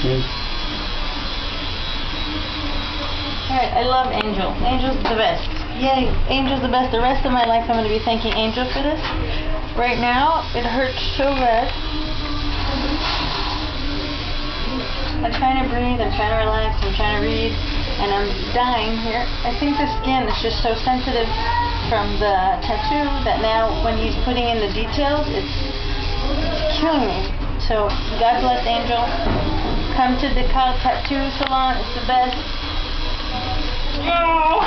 Yes. Alright, I love Angel. Angel's the best. Yay, Angel's the best. The rest of my life I'm going to be thanking Angel for this. Right now, it hurts so bad. I'm trying to breathe, I'm trying to relax, I'm trying to read, and I'm dying here. I think the skin is just so sensitive from the tattoo that now when he's putting in the details, it's killing me. So, God bless Angel. Come to the Decal Tattoo Salon, it's the best. No!